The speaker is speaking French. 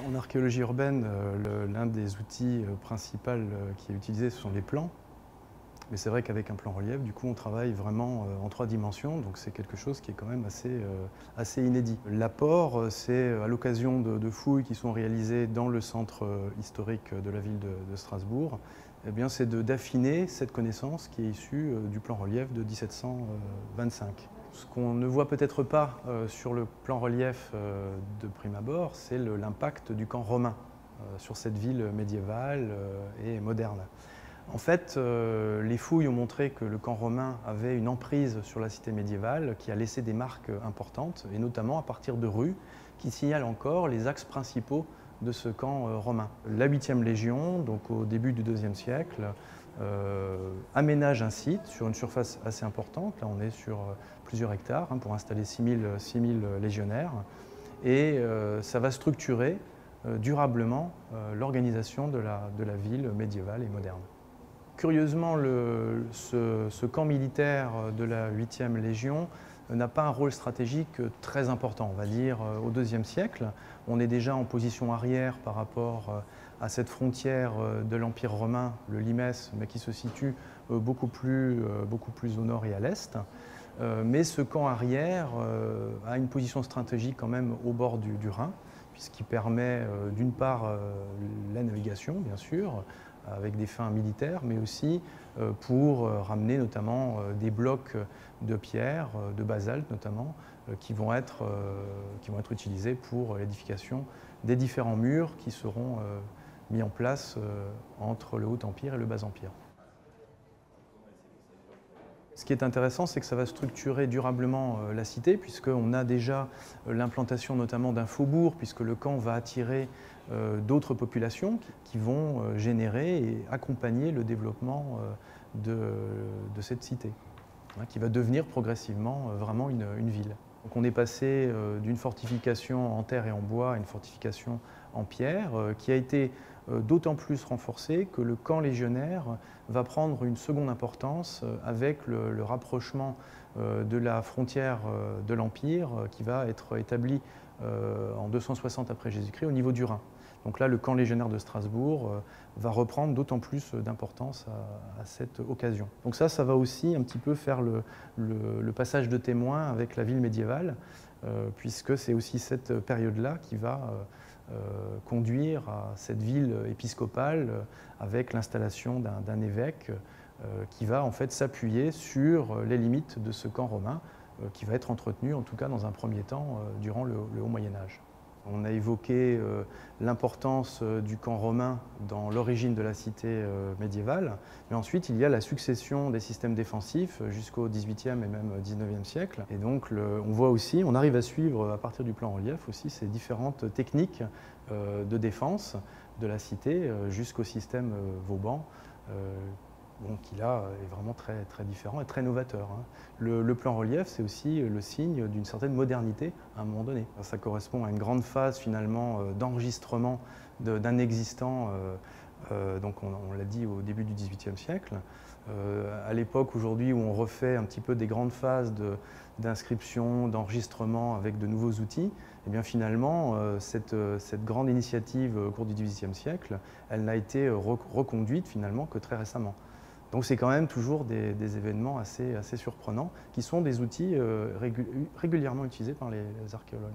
En archéologie urbaine, l'un des outils principaux qui est utilisé, ce sont les plans. Mais c'est vrai qu'avec un plan relief, du coup, on travaille vraiment en 3 dimensions, donc c'est quelque chose qui est quand même assez inédit. L'apport, c'est à l'occasion de fouilles qui sont réalisées dans le centre historique de la ville de Strasbourg, eh bien, c'est d'affiner cette connaissance qui est issue du plan relief de 1725. Ce qu'on ne voit peut-être pas sur le plan relief de prime abord, c'est l'impact du camp romain sur cette ville médiévale et moderne. En fait, les fouilles ont montré que le camp romain avait une emprise sur la cité médiévale qui a laissé des marques importantes, et notamment à partir de rues qui signalent encore les axes principaux de ce camp romain. La 8e Légion, donc au début du IIe siècle, aménage un site sur une surface assez importante. Là, on est sur plusieurs hectares pour installer 6000 légionnaires. Et ça va structurer durablement l'organisation de la ville médiévale et moderne. Curieusement, ce camp militaire de la 8e Légion n'a pas un rôle stratégique très important. On va dire au IIe siècle, on est déjà en position arrière par rapport à cette frontière de l'Empire romain, le Limès, mais qui se situe beaucoup plus au nord et à l'est. Mais ce camp arrière a une position stratégique quand même au bord du Rhin, puisqu'il permet d'une part la navigation, bien sûr, avec des fins militaires, mais aussi pour ramener notamment des blocs de pierre, de basalte notamment, qui vont être utilisés pour l'édification des différents murs qui seront mis en place entre le Haut Empire et le Bas Empire. Ce qui est intéressant, c'est que ça va structurer durablement la cité, puisqu'on a déjà l'implantation notamment d'un faubourg, puisque le camp va attirer d'autres populations qui vont générer et accompagner le développement de cette cité, qui va devenir progressivement vraiment une ville. Donc on est passé d'une fortification en terre et en bois à une fortification en pierre, qui a été d'autant plus renforcée que le camp légionnaire va prendre une seconde importance avec le rapprochement de la frontière de l'Empire qui va être établi en 260 après Jésus-Christ au niveau du Rhin. Donc là, le camp légionnaire de Strasbourg va reprendre d'autant plus d'importance à cette occasion. Donc ça va aussi un petit peu faire le passage de témoin avec la ville médiévale, puisque c'est aussi cette période-là qui va conduire à cette ville épiscopale avec l'installation d'un évêque qui va en fait s'appuyer sur les limites de ce camp romain qui va être entretenu en tout cas dans un premier temps durant le Haut Moyen-Âge. On a évoqué l'importance du camp romain dans l'origine de la cité médiévale, mais ensuite il y a la succession des systèmes défensifs jusqu'au XVIIIe et même XIXe siècle. Et donc on voit aussi, on arrive à suivre à partir du plan relief aussi ces différentes techniques de défense de la cité jusqu'au système Vauban. Qui là est vraiment très, très différent et très novateur. Le plan relief, c'est aussi le signe d'une certaine modernité à un moment donné. Ça correspond à une grande phase finalement d'enregistrement d'un existant, donc on l'a dit au début du XVIIIe siècle. À l'époque aujourd'hui où on refait un petit peu des grandes phases d'inscription, d'enregistrement avec de nouveaux outils, et bien finalement cette grande initiative au cours du XVIIIe siècle, elle n'a été reconduite finalement que très récemment. Donc c'est quand même toujours des événements assez surprenants qui sont des outils régulièrement utilisés par les archéologues.